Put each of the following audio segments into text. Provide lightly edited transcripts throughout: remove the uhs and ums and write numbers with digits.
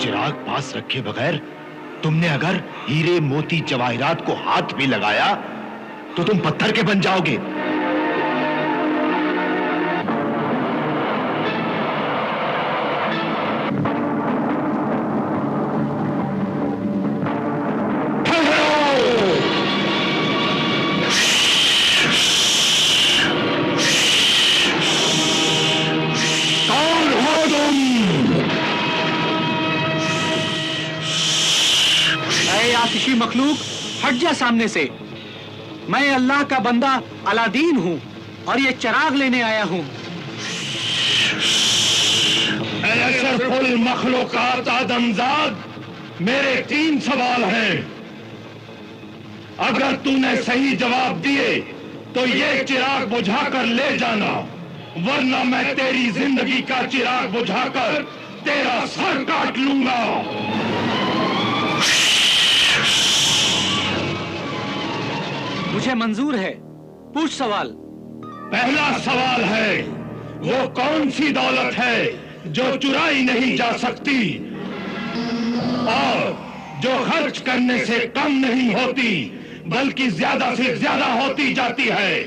चिराग पास रखे बगैर तुमने अगर हीरे मोती जवाहिरात को हाथ भी लगाया तो तुम पत्थर के बन जाओगे। आतिशी मखलूक, हट जा सामने से। मैं अल्लाह का बंदा अलादीन हूं और ये चिराग लेने आया हूं। अशरफुल मखलूकात आदमजाद, मेरे 3 सवाल हैं। अगर तूने सही जवाब दिए तो ये चिराग बुझाकर ले जाना, वरना मैं तेरी जिंदगी का चिराग बुझाकर तेरा सर काट लूंगा। मुझे मंजूर है, पूछ सवाल। पहला सवाल है, वो कौन सी दौलत है जो चुराई नहीं जा सकती और जो खर्च करने से कम नहीं होती बल्कि ज्यादा से ज्यादा होती जाती है?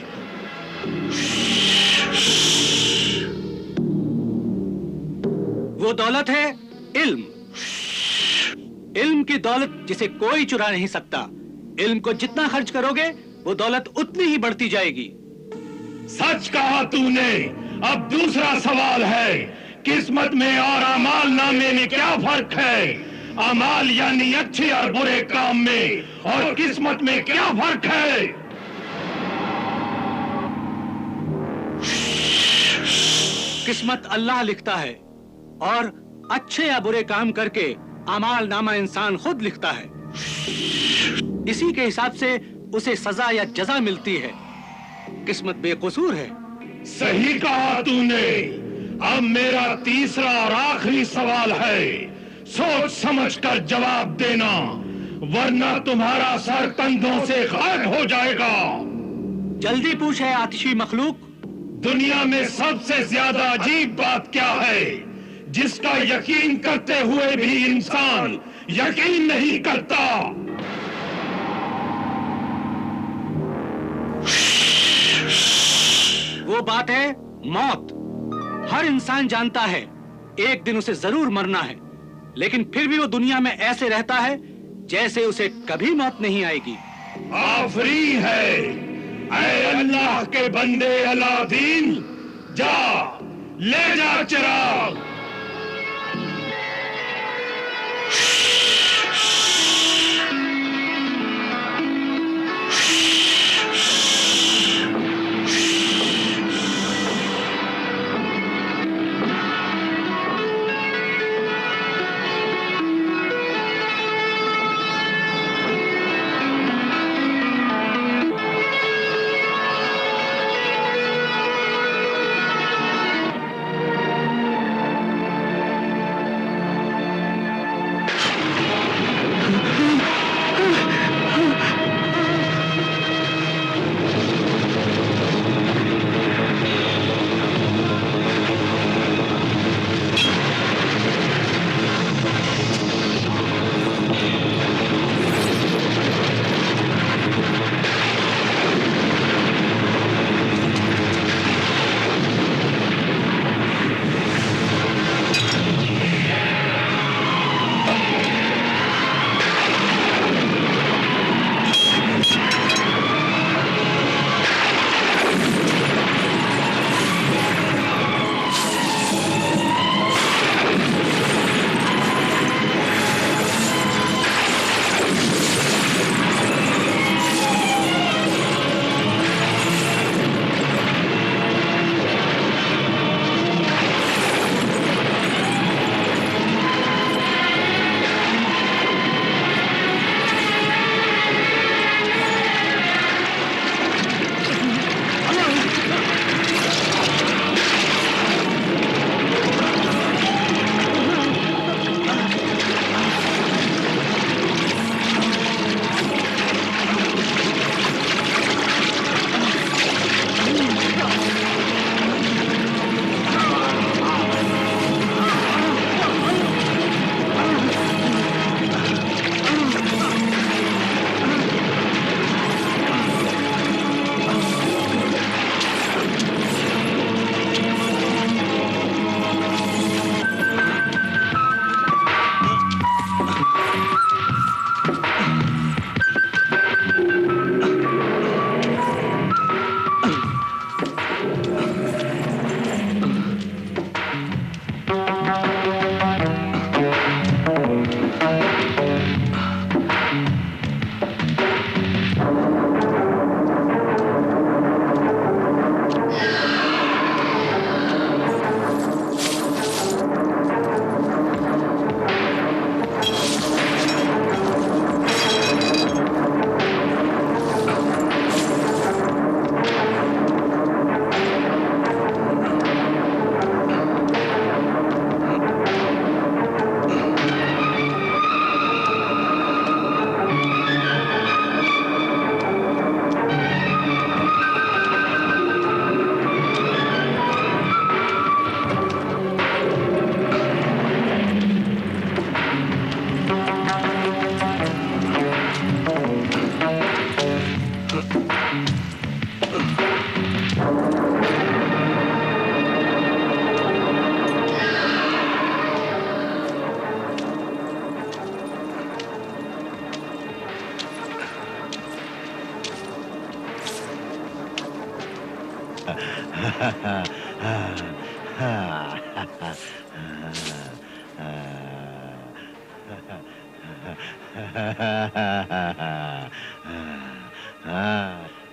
वो दौलत है इल्म। इल्म की दौलत जिसे कोई चुरा नहीं सकता। इल्म को जितना खर्च करोगे वो दौलत उतनी ही बढ़ती जाएगी। सच कहा तूने। अब दूसरा सवाल है, किस्मत में और अमाल नामे में क्या फर्क है? अमाल यानी अच्छे और बुरे काम में, और किस्मत में क्या फर्क है? किस्मत अल्लाह लिखता है और अच्छे या बुरे काम करके अमाल नामा इंसान खुद लिखता है। इसी के हिसाब से उसे सजा या जजा मिलती है। किस्मत बेकसूर है। सही कहा तूने। अब मेरा तीसरा और आखिरी सवाल है, सोच समझकर जवाब देना, वरना तुम्हारा सर कंधों से गायब हो जाएगा। जल्दी पूछ है आतिशी मखलूक। दुनिया में सबसे ज्यादा अजीब बात क्या है जिसका यकीन करते हुए भी इंसान यकीन नहीं करता? वो बात है मौत। हर इंसान जानता है एक दिन उसे जरूर मरना है, लेकिन फिर भी वो दुनिया में ऐसे रहता है जैसे उसे कभी मौत नहीं आएगी। आफरी है। ऐ अल्लाह के बंदे अलादीन, जा ले जा चिराग।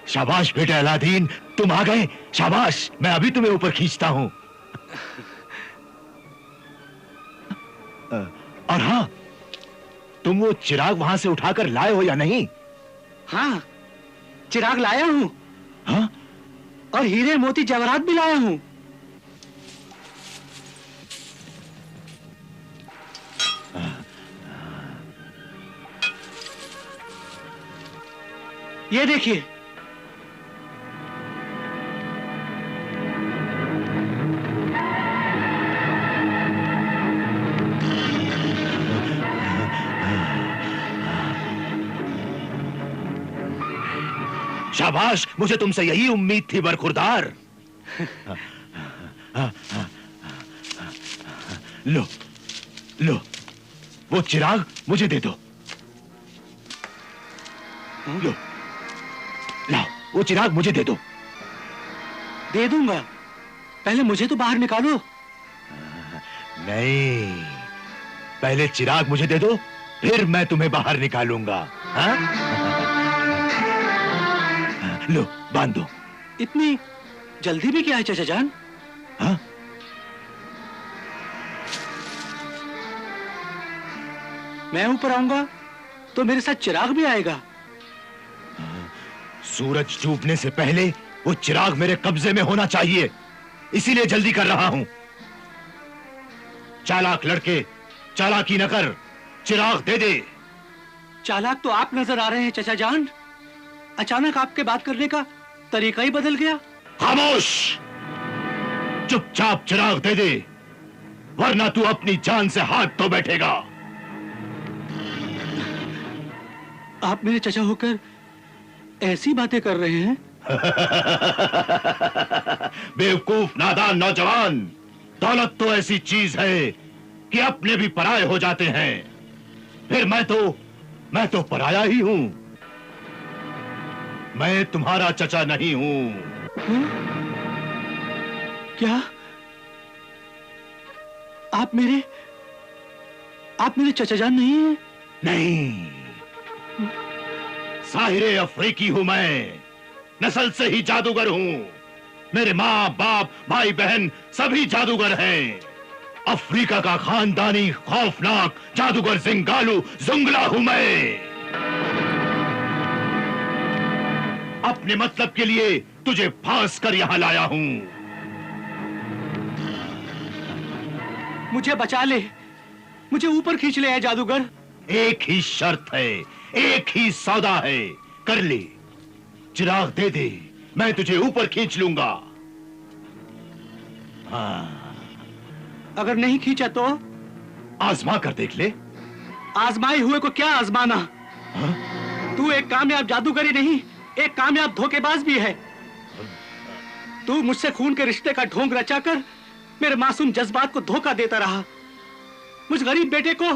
शाबाश बेटे अलादीन, तुम आ गए। शाबाश, मैं अभी तुम्हें ऊपर खींचता हूं। और हाँ, तुम वो चिराग वहां से उठाकर लाए हो या नहीं? हाँ, चिराग लाया हूं। हाँ? और हीरे मोती जवाहरात भी लाया हूं। ये देखिए। शाबाश, मुझे तुमसे यही उम्मीद थी बरखुरदार। लो लो, वो चिराग मुझे दे दो। लो, लाओ, वो चिराग मुझे दे दो। दे दूंगा, पहले मुझे तो बाहर निकालो। नहीं, पहले चिराग मुझे दे दो, फिर मैं तुम्हें बाहर निकालूंगा। हाँ? लो, बांध दो। इतनी जल्दी भी क्या है चाचा जान? हाँ? मैं ऊपर आऊंगा तो मेरे साथ चिराग भी आएगा। सूरज डूबने से पहले वो चिराग मेरे कब्जे में होना चाहिए, इसीलिए जल्दी कर रहा हूं। चालाक लड़के, चालाकी न कर, चिराग दे दे। चालाक तो आप नजर आ रहे हैं चाचा जान। अचानक आपके बात करने का तरीका ही बदल गया। खामोश, चुपचाप चिराग दे दे, वरना तू अपनी जान से हाथ तो बैठेगा। आप मेरे चचा होकर ऐसी बातें कर रहे हैं? बेवकूफ नादान नौजवान, दौलत तो ऐसी चीज है कि अपने भी पराये हो जाते हैं। फिर मैं तो पराया ही हूं। मैं तुम्हारा चचा नहीं हूं। क्या आप मेरे चचा जान नहीं हैं? नहीं, साहिरे अफ्रीकी हूं मैं, नस्ल से ही जादूगर हूं। मेरे माँ बाप भाई बहन सभी जादूगर हैं। अफ्रीका का खानदानी खौफनाक जादूगर जिंगालू जुंगला हूं मैं। अपने मतलब के लिए तुझे फांस कर यहां लाया हूं। मुझे बचा ले, मुझे ऊपर खींच ले है जादूगर। एक ही शर्त है, एक ही सौदा है, कर ले। चिराग दे दे, मैं तुझे ऊपर खींच लूंगा। हाँ। अगर नहीं खींचा तो? आजमा कर देख ले। आजमाए हुए को क्या आजमाना? हाँ? तू एक कामयाब जादूगर ही नहीं, एक कामयाब धोखेबाज भी है। तू मुझसे खून के रिश्ते का ढोंग रचाकर मेरे मासूम जज्बात को धोखा देता रहा। मुझ गरीब बेटे को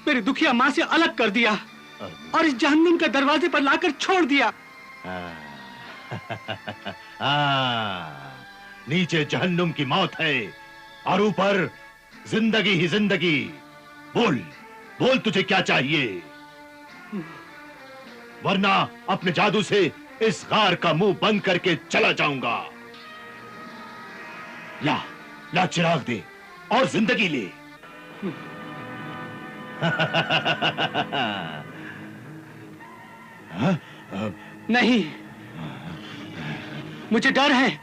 मेरी दुखिया मां से अलग कर दिया और इस जहन्नुम के दरवाजे पर लाकर छोड़ दिया। नीचे जहन्नुम की मौत है और ऊपर जिंदगी ही जिंदगी। बोल बोल, तुझे क्या चाहिए? वरना अपने जादू से इस गार का मुंह बंद करके चला जाऊंगा। ला ला, चिराग दे और जिंदगी ले। नहीं, मुझे डर है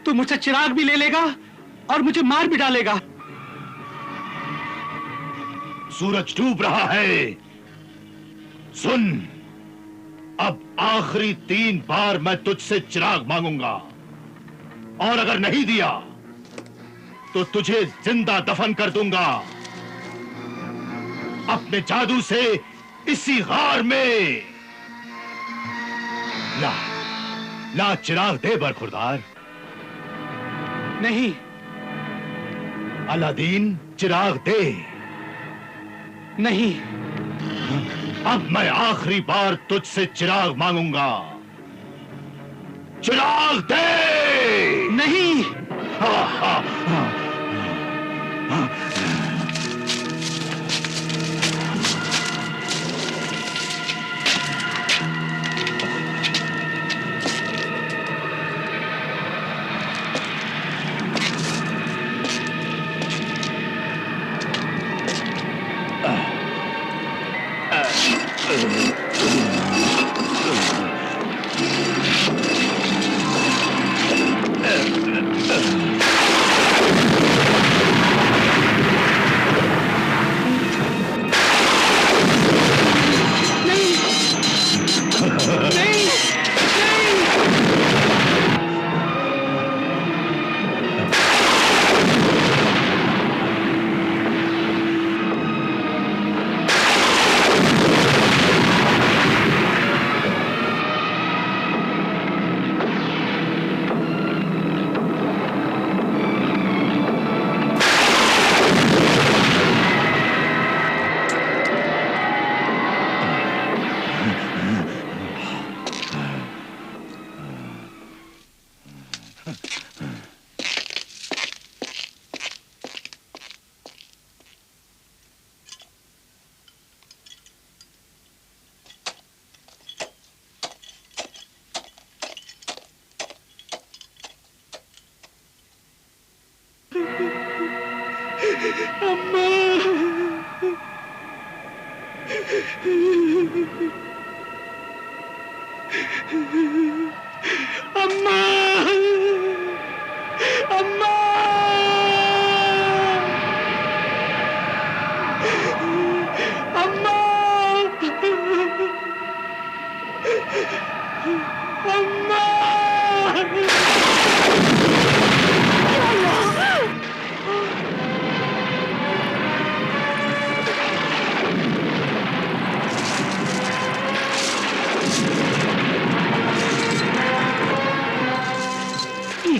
तू मुझसे चिराग भी ले लेगा और मुझे मार भी डालेगा। सूरज डूब रहा है, सुन। अब आखिरी 3 बार मैं तुझसे चिराग मांगूंगा और अगर नहीं दिया तो तुझे जिंदा दफन कर दूंगा अपने जादू से इसी गार में। ला ला, चिराग दे बरखुरदार। नहीं। अलादीन, चिराग दे। नहीं। अब मैं आखिरी बार तुझसे चिराग मांगूंगा। चिराग दे। नहीं।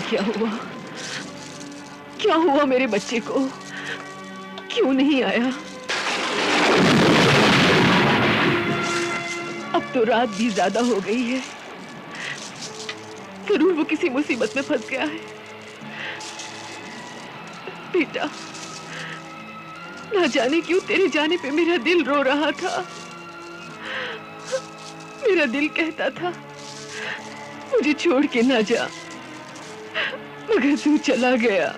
क्या हुआ? क्या हुआ मेरे बच्चे को? क्यों नहीं आया? अब तो रात भी ज्यादा हो गई है। जरूर वो किसी मुसीबत में फंस गया है। बेटा, ना जाने क्यों तेरे जाने पे मेरा दिल रो रहा था। मेरा दिल कहता था मुझे छोड़ के ना जा, मगर तू चला गया।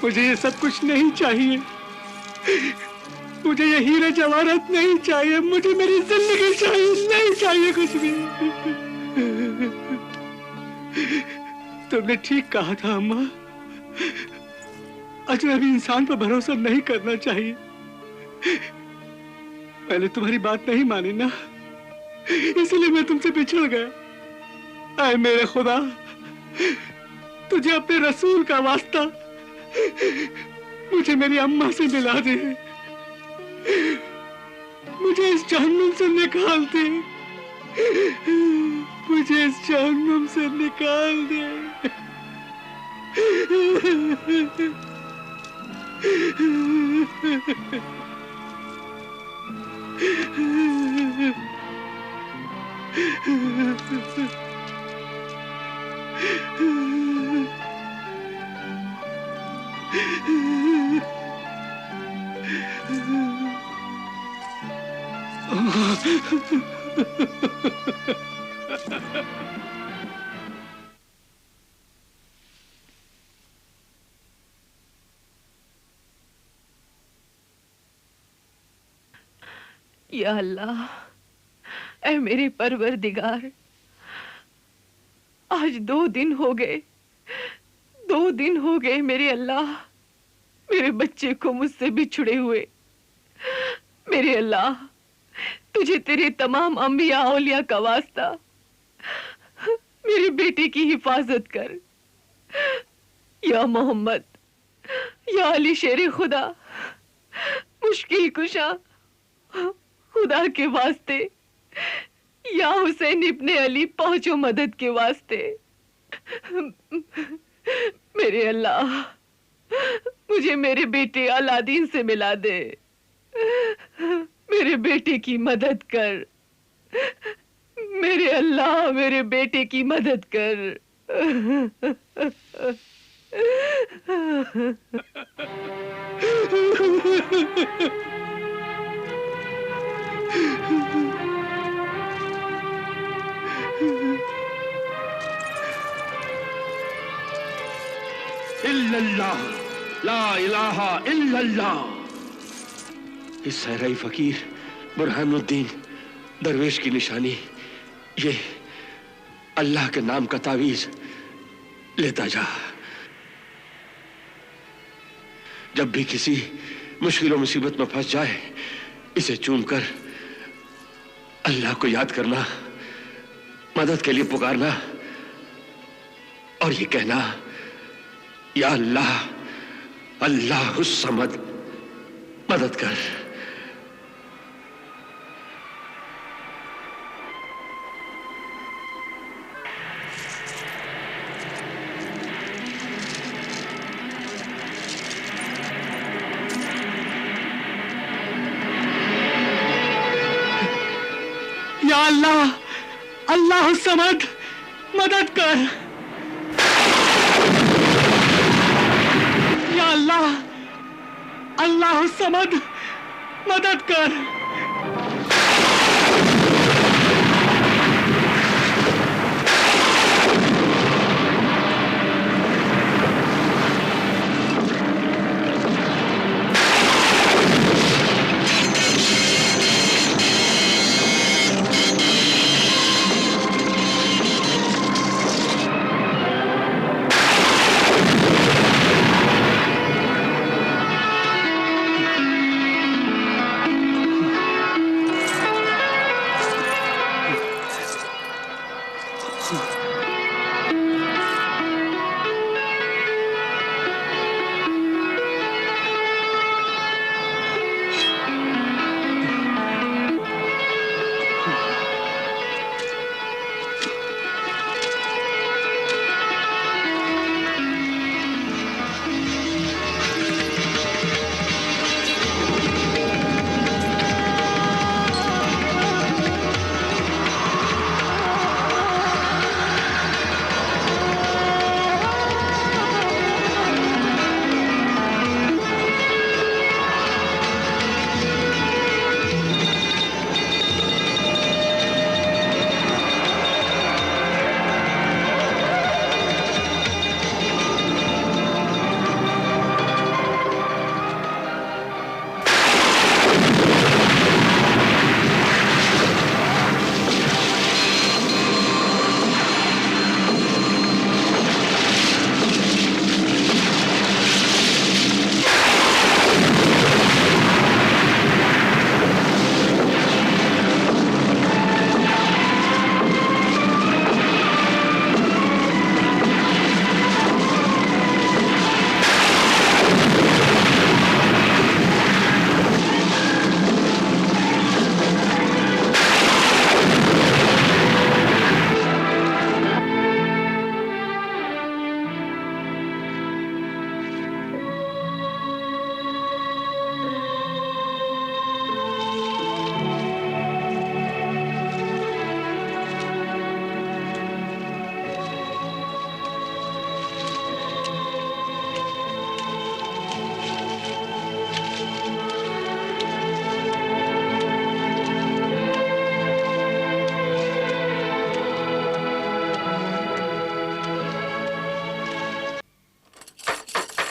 मुझे ये सब कुछ नहीं चाहिए। मुझे ये हीरे जवाहरात नहीं चाहिए। मुझे मेरी जिंदगी चाहिए, नहीं चाहिए कुछ भी। तुमने ठीक कहा था अम्मा, अजनबी इंसान पर भरोसा नहीं करना चाहिए। मैंने तुम्हारी बात नहीं मानी ना, इसलिए मैं तुमसे बिछड़ गया। ऐ मेरे खुदा, तुझे अपने रसूल का वास्ता मुझे मेरी अम्मा से मिला दे। मुझे इस जहन्नुम से निकाल दे। मुझे इस जहन्नुम से निकाल दे। या अल्लाह, ऐ मेरे परवरदिगार, आज 2 दिन हो गए, 2 दिन हो गए मेरे अल्लाह, मेरे बच्चे को मुझसे बिछड़े हुए। मेरे अल्लाह, तुझे तेरे तमाम अंबिया औलिया का वास्ता, मेरे बेटे की हिफाजत कर। या मोहम्मद, या अली शेर खुदा, मुश्किल कुशा, खुदा के वास्ते, या हुसैन इब्ने अली पहुंचो मदद के वास्ते। मेरे अल्लाह, मुझे मेरे बेटे अलादीन से मिला दे। मेरे बेटे की मदद कर। मेरे अल्लाह, मेरे बेटे की मदद कर। इल्लल्लाह, ला इलाहा इल्लल्लाह। इस सहराई फकीर बुरहानुद्दीन दरवेश की निशानी, ये अल्लाह के नाम का तावीज लेता जा। जब भी किसी मुश्किल और मुसीबत में फंस जाए, इसे चूमकर अल्लाह को याद करना, मदद के लिए पुकारना और ये कहना, या अल्लाह, अल्लाहुस समद, मदद कर। या अल्लाह, अल्लाह समद, मदद कर। या अल्लाह, अल्लाह समद, मदद कर।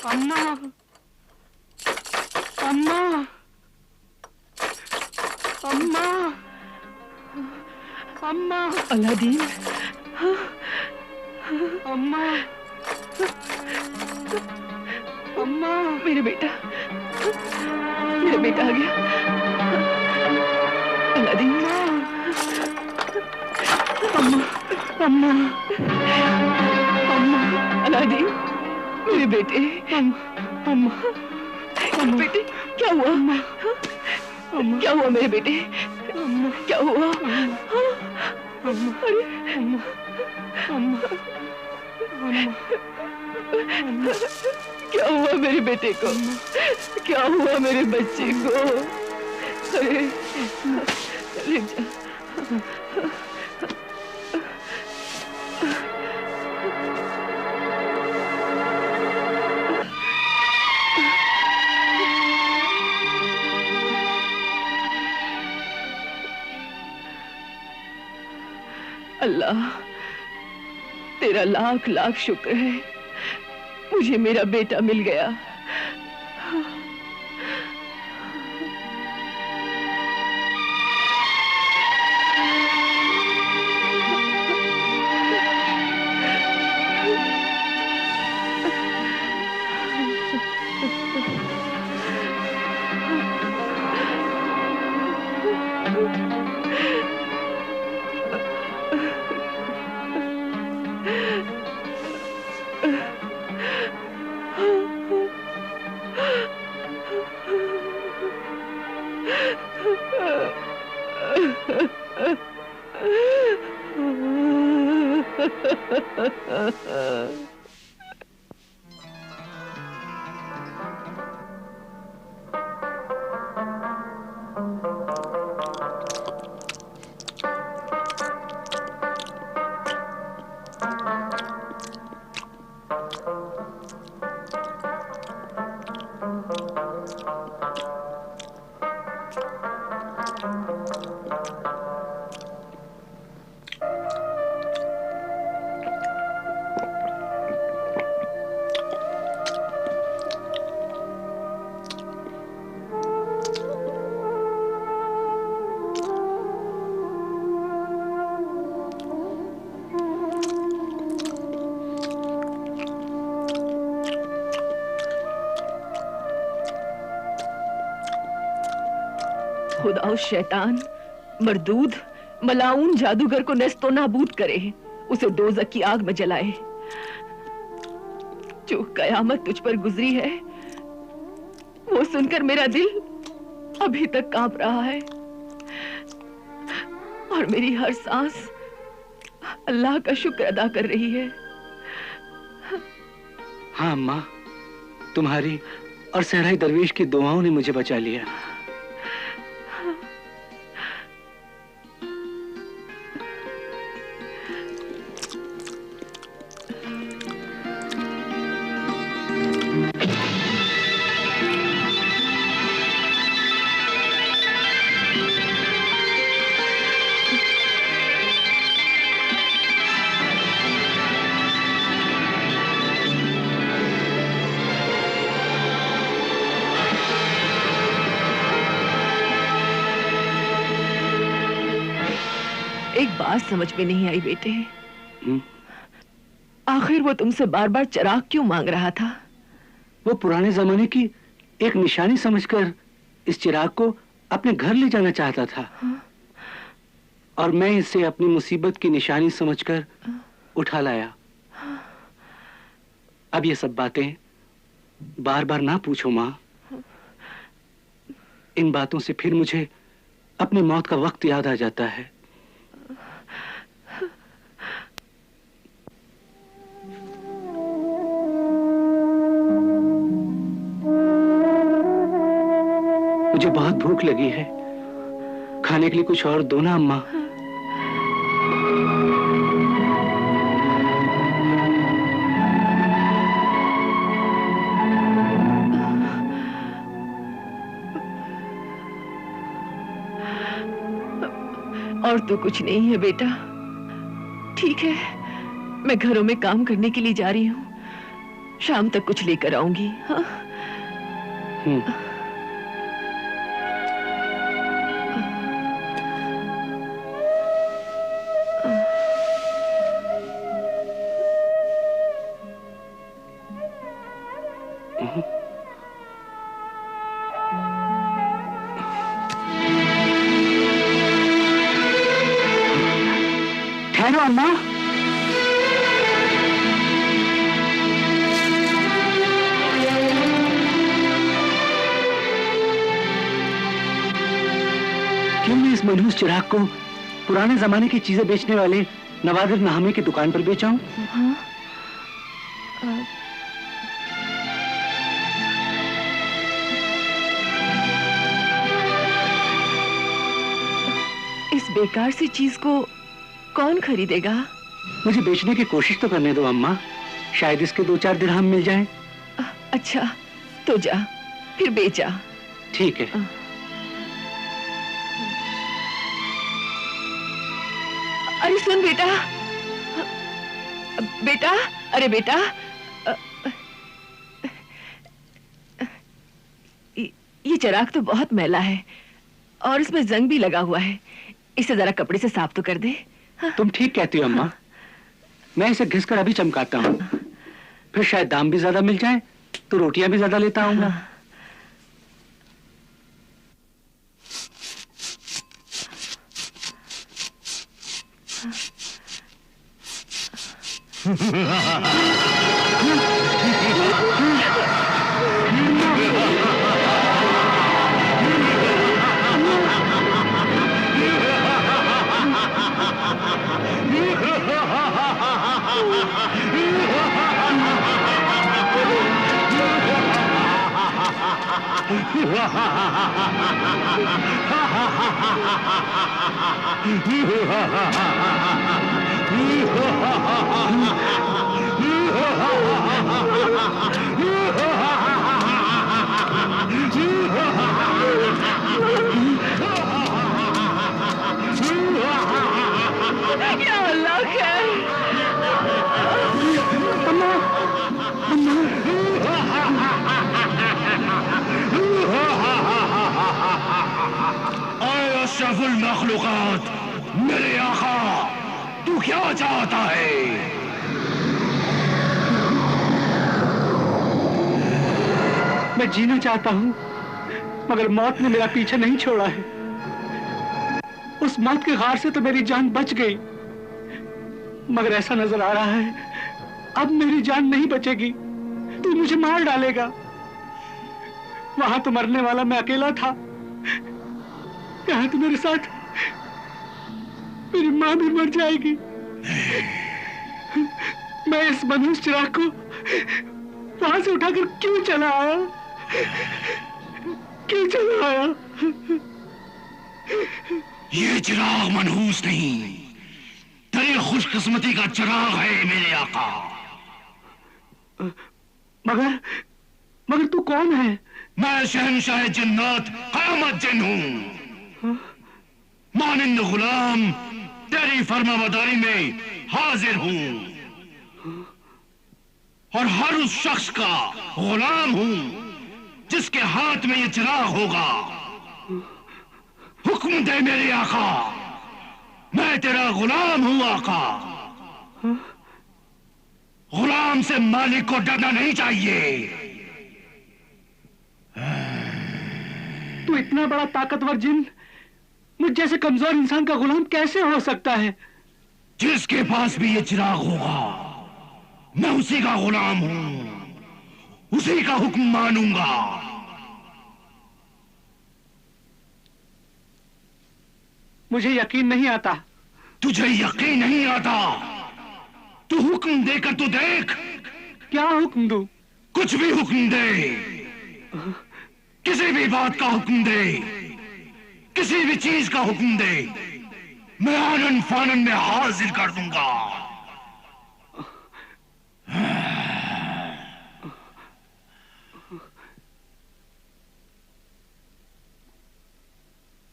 अम्मा, अम्मा, अम्मा, अम्मा, अलादीन, अम्मा, अम्मा, मेरा बेटा आ गया। अलादीन। अम्मा, अम्मा, अम्मा, अलादीन, मेरे बेटे। अम्मा, अम्मा, बेटे, क्या हुआ? अम्मा, क्या हुआ मेरे बेटे? अम्मा, क्या हुआ? अम्मा, अरे, अम्मा, अम्मा, अम्मा, क्या हुआ मेरे बेटे को? क्या हुआ मेरे बच्चे को? अरे, अरे अल्लाह, तेरा लाख लाख शुक्र है, मुझे मेरा बेटा मिल गया। खुदा उस शैतान, मरदूद, मलाऊन जादूगर को नेस्तो नाबूद करे, उसे दोज़ख की आग में जलाए। जो कयामत तुझ पर गुजरी है, वो सुनकर मेरा दिल अभी तक कांप रहा है और मेरी हर सांस अल्लाह का शुक्र अदा कर रही है। हाँ अम्मा, तुम्हारी और सहराई दरवेश की दुआओं ने मुझे बचा लिया। एक बात समझ में नहीं आई बेटे, आखिर वो तुमसे बार बार चिराग क्यों मांग रहा था? वो पुराने जमाने की एक निशानी समझकर इस चिराग को अपने घर ले जाना चाहता था। और मैं इसे अपनी मुसीबत की निशानी समझकर उठा लाया। अब ये सब बातें बार बार ना पूछो माँ। इन बातों से फिर मुझे अपनी मौत का वक्त याद आ जाता है। मुझे बहुत भूख लगी है, खाने के लिए कुछ और दो ना अम्मा। और तो कुछ नहीं है बेटा। ठीक है, मैं घरों में काम करने के लिए जा रही हूँ, शाम तक कुछ लेकर आऊंगी। हाँ? इस मनहूस चिराग को पुराने जमाने की चीजें बेचने वाले नवादिर नाहमी की दुकान पर बेचाऊं? हाँ? इस बेकार सी चीज को कौन खरीदेगा? मुझे बेचने की कोशिश तो करने दो अम्मा, शायद इसके 2-4 दिरहम मिल जाएं। अच्छा तो जा, फिर बेचा। ठीक है। अरे सुन बेटा, बेटा, अरे बेटा, ये चिराग तो बहुत मैला है और इसमें जंग भी लगा हुआ है। इसे जरा कपड़े से साफ तो कर दे। हाँ? तुम ठीक कहती हो अम्मा, मैं इसे घिसकर अभी चमकाता हूँ, फिर शायद दाम भी ज्यादा मिल जाए तो रोटियां भी ज्यादा लेता आऊंगा। या अल्लाह खैर। अशरफुल मखलूकात, मेरे आका, तू क्या चाहता है? मैं जीना चाहता हूँ, मगर मौत ने मेरा पीछा नहीं छोड़ा है। उस मौत के घार से तो मेरी जान बच गई, मगर ऐसा नजर आ रहा है अब मेरी जान नहीं बचेगी। तू मुझे मार डालेगा। वहां तो मरने वाला मैं अकेला था, यहाँ तो मेरे साथ मेरी माँ भी मर जाएगी। मैं इस मनहूस चिराग को वहां से उठाकर क्यों चला आया? क्यों चला आया? ये चिराग मनहूस नहीं, तेरी खुशकिस्मती का चिराग है मेरे आका। मगर तू कौन है? मैं शहंशाह जिन्नात क़यामत जिन हूँ। मानिंद गुलाम तेरी फरमाबरदारी में हाजिर हूँ और हर उस शख्स का गुलाम हूँ जिसके हाथ में ये चिराग होगा। हुक्म दे मेरे आका, मैं तेरा गुलाम हूँ आका। गुलाम से मालिक को डरना नहीं चाहिए। तू इतना बड़ा ताकतवर जिन मुझ जैसे कमजोर इंसान का गुलाम कैसे हो सकता है? जिसके पास भी ये चिराग होगा मैं उसी का गुलाम हूं, उसी का हुक्म मानूंगा। मुझे यकीन नहीं आता। तुझे यकीन नहीं आता? तू हुक्म देकर तो देख। क्या हुक्म दूं? कुछ भी हुक्म दे, किसी भी बात का हुक्म दे, किसी भी चीज का हुक्म दे, मैं आनन फानन में हाजिर कर दूंगा।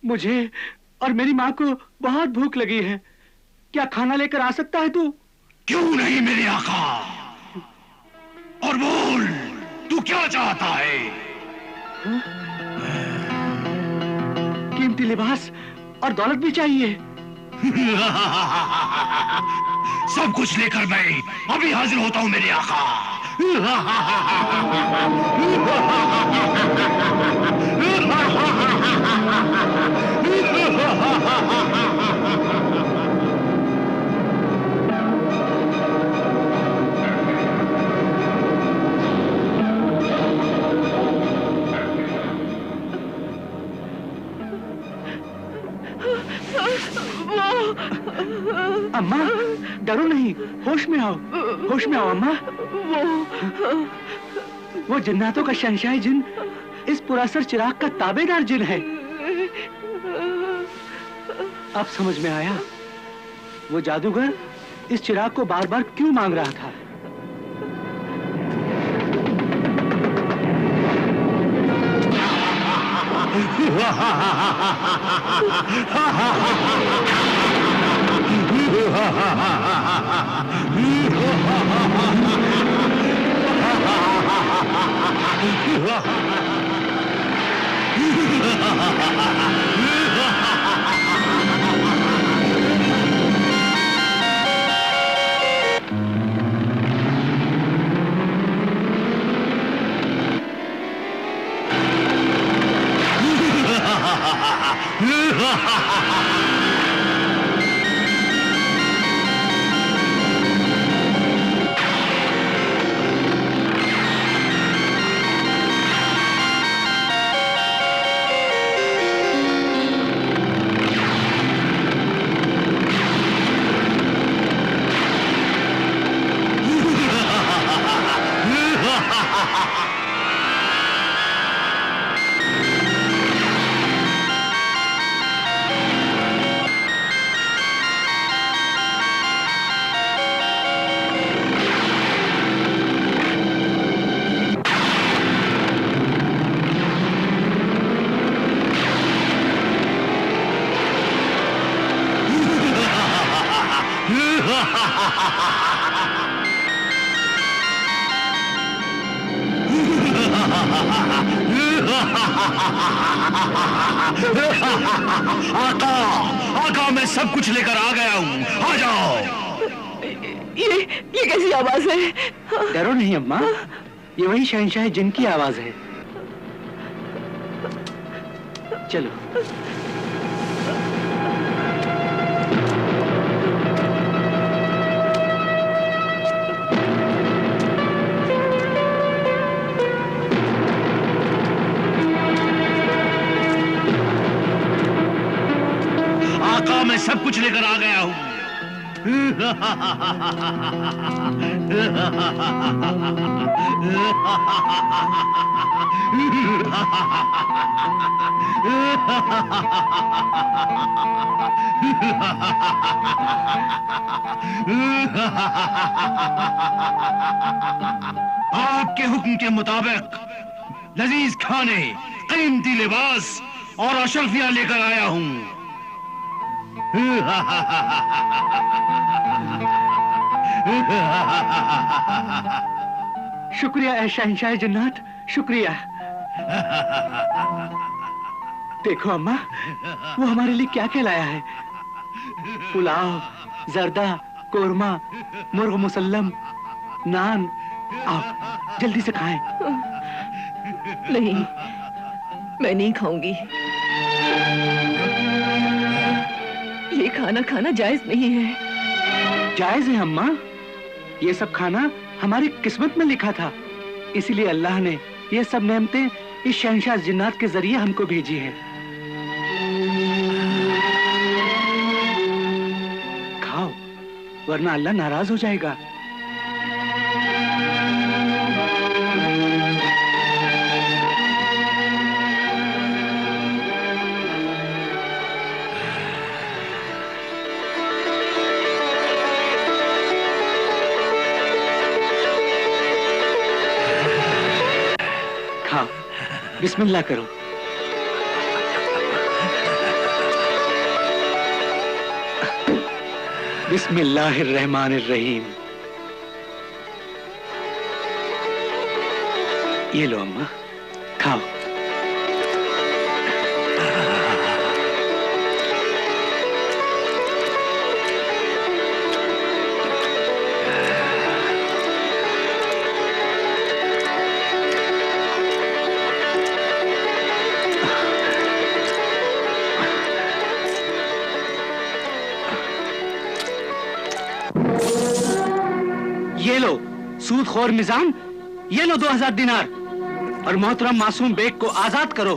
मुझे और मेरी माँ को बहुत भूख लगी है, क्या खाना लेकर आ सकता है तू? क्यों नहीं मेरे आका, और बोल तू क्या चाहता है? कीमती लिबास और दौलत भी चाहिए। सब कुछ लेकर मैं अभी हाजिर होता हूं मेरे आका। होश में आओ, होश में आओ अम्मा। वो जिन्नातों का शहंशाह जिन इस पुरासर चिराग का ताबेदार जिन है। अब समझ में आया वो जादूगर इस चिराग को बार बार क्यों मांग रहा था। आका, मैं सब कुछ लेकर आ गया हूँ, आ जाओ। ये कैसी आवाज है? डरो नहीं अम्मा, ये वही शहंशाह जिन की आवाज है। चलो। आका, मैं सब कुछ लेकर आ गया हूँ। आपके हुक्म के मुताबिक लजीज खाने, कीमती लिबास और अशरफियां लेकर आया हूँ। शुक्रिया ऐ शहंशाह जन्नत, शुक्रिया। देखो अम्मा, वो हमारे लिए क्या क्या लाया है। पुलाव, जर्दा, कोरमा, मुर्ग मुसल्लम, नान। आओ जल्दी से खाएं। नहीं, मैं नहीं खाऊंगी। ये खाना खाना जायज नहीं है। जायज है अम्मा, ये सब खाना हमारी किस्मत में लिखा था, इसीलिए अल्लाह ने ये सब नेमतें इस शहंशाह जिन्नात के जरिए हमको भेजी हैं। खाओ, वरना अल्लाह नाराज हो जाएगा। खाओ, बिस्मिल्लाह करो। बिस्मिल्लाहिर्रहमानिर्रहीम। ये लो अम्मा, खाओ। ये लो सूदखोर निजाम, ये लो 2000 दिनार और मोहतरम मासूम बेग को आजाद करो।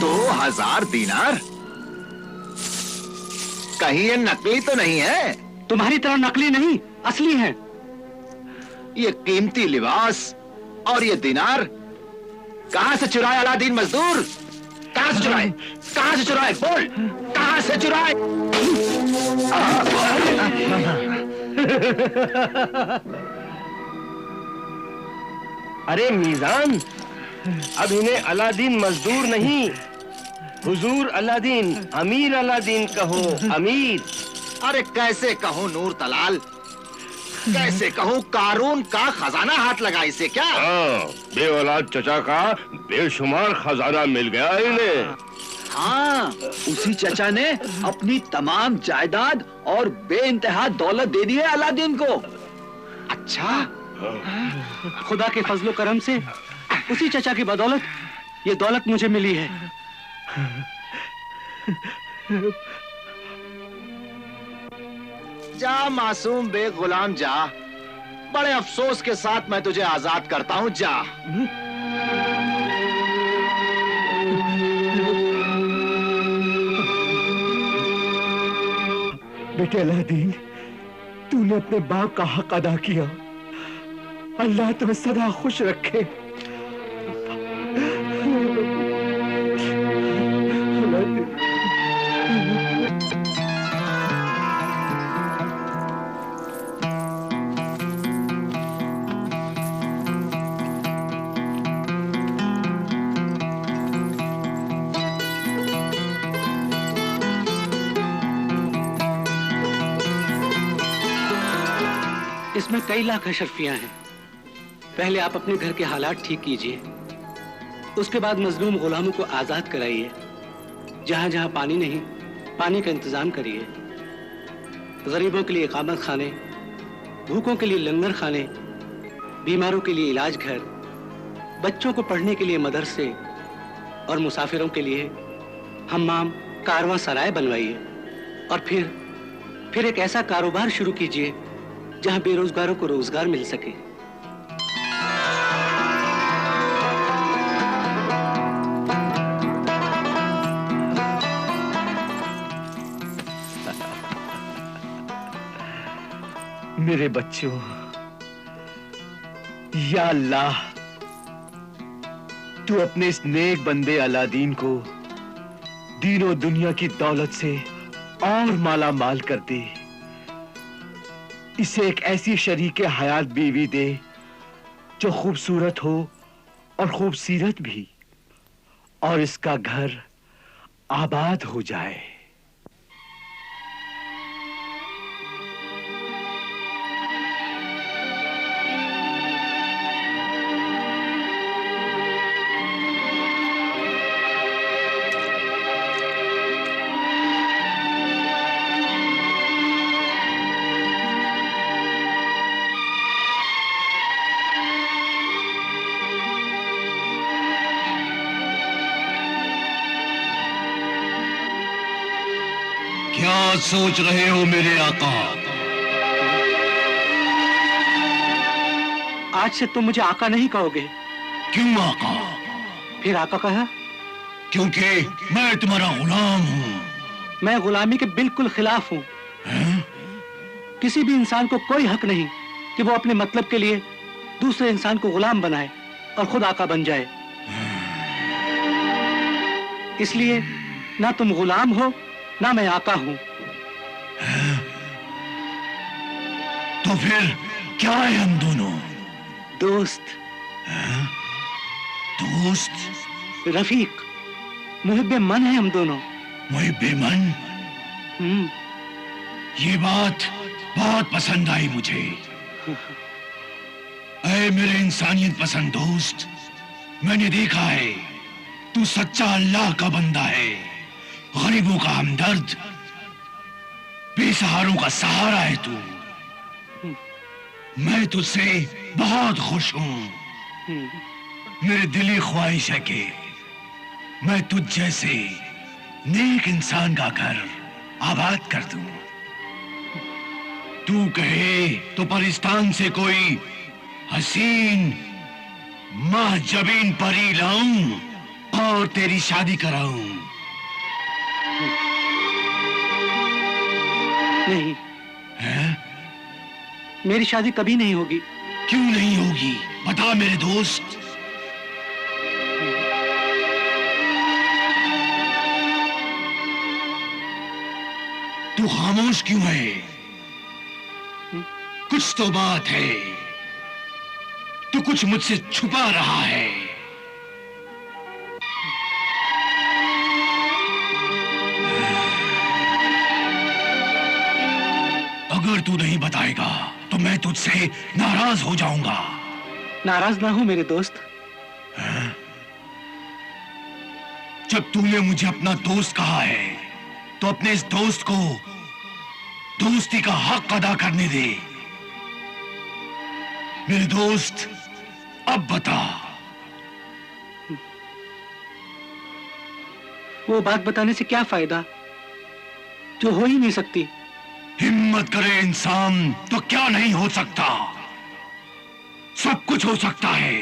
तो 1000 दिनार? कहीं ये नकली तो नहीं है? तुम्हारी तरह नकली नहीं, असली है। ये कीमती लिबास और ये दिनार कहां से चुराए अलादीन मजदूर? कहां से चुराए? कहां से चुराए? बोल, कहां से चुराए? अरे मीजान, अब इन्हें अलादीन मजदूर नहीं, हुजूर अलादीन, अमीर अलादीन कहो, अमीर। अरे कैसे कहूं नूर तलाल, कैसे कहूं कारून का खजाना हाथ लगा इसे क्या? बे औलाद चचा का बेशुमार खजाना मिल गया इन्हें। हाँ, उसी चचा ने अपनी तमाम जायदाद और बेइंतहा दौलत दे दी है अलादीन को। अच्छा, खुदा के फजलो करम से उसी चचा की बदौलत ये दौलत मुझे मिली है। जा मासूम बे गुलाम जा, बड़े अफसोस के साथ मैं तुझे आजाद करता हूं, जा। बेटे अलादीन, तूने अपने बाप का हक अदा किया। अल्लाह तुम्हें सदा खुश रखे। इसमें कई लाख अशरफियां हैं। पहले आप अपने घर के हालात ठीक कीजिए, उसके बाद मजलूम गुलामों को आजाद कराइए। जहां जहां पानी नहीं, पानी का इंतजाम करिए। गरीबों के लिए इकामत खाने, भूखों के लिए लंगर खाने, बीमारों के लिए इलाज घर, बच्चों को पढ़ने के लिए मदरसे और मुसाफिरों के लिए हम्माम, कारवां सराय बनवाइए। और फिर एक ऐसा कारोबार शुरू कीजिए जहां बेरोजगारों को रोजगार मिल सके। मेरे बच्चों, या अल्लाह, तू अपने इस नेक बंदे अलादीन को दीनों दुनिया की दौलत से और माला माल कर दे। इसे एक ऐसी शरीके हयात बीवी दे जो खूबसूरत हो और खूबसीरत भी, और इसका घर आबाद हो जाए। क्या सोच रहे हो मेरे आका? आज से तुम मुझे आका नहीं कहोगे। क्यों आका? फिर आका कहा? क्योंकि मैं तुम्हारा गुलाम हूँ। मैं गुलामी के बिल्कुल खिलाफ हूँ। किसी भी इंसान को कोई हक नहीं कि वो अपने मतलब के लिए दूसरे इंसान को गुलाम बनाए और खुद आका बन जाए। इसलिए ना तुम गुलाम हो ना मैं आका हूं। तो फिर क्या है हम दोनों? दोस्त। दोस्त? रफीक, मुहिब्बे मन है हम दोनों। मुहिब्बे मन? ये बात बहुत पसंद आई मुझे। ऐ मेरे इंसानियत पसंद दोस्त, मैंने देखा है तू सच्चा अल्लाह का बंदा है, गरीबों का हमदर्द, बेसहारों का सहारा है तू। मैं तुझसे बहुत खुश हूं। मेरी दिली ख्वाहिश है कि मैं तुझ जैसे नेक इंसान का घर आबाद कर दूं। तू कहे तो परिस्तान से कोई हसीन महजबीन परी लाऊं और तेरी शादी कराऊं। नहीं, हैं? मेरी शादी कभी नहीं होगी। क्यों नहीं होगी? बता मेरे दोस्त। तू खामोश क्यों है? कुछ तो बात है। तू कुछ मुझसे छुपा रहा है। अगर तू नहीं बताएगा तो मैं तुझसे नाराज हो जाऊंगा। नाराज ना हो मेरे दोस्त। जब तूने मुझे अपना दोस्त कहा है तो अपने इस दोस्त को दोस्ती का हक अदा करने दे। मेरे दोस्त, अब बता। वो बात बताने से क्या फायदा जो हो ही नहीं सकती। हिम्मत करे इंसान तो क्या नहीं हो सकता। सब कुछ हो सकता है।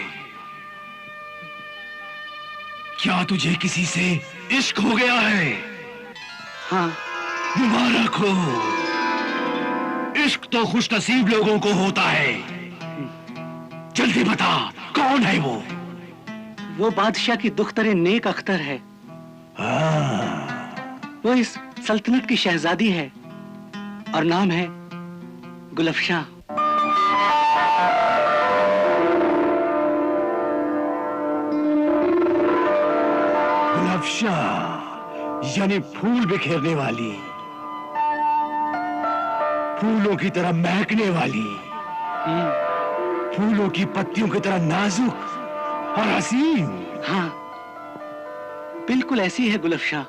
क्या तुझे किसी से इश्क हो गया है? हाँ। मुबारक हो। इश्क तो खुशनसीब लोगों को होता है। जल्दी बता, कौन है वो? वो बादशाह की दुख्तरे नेक अख्तर है। वो इस सल्तनत की शहजादी है और नाम है गुलफशां। गुलफशां यानी फूल बिखेरने वाली, फूलों की तरह महकने वाली, फूलों की पत्तियों की तरह नाजुक और हसीन। हाँ, बिल्कुल ऐसी है गुलफशां।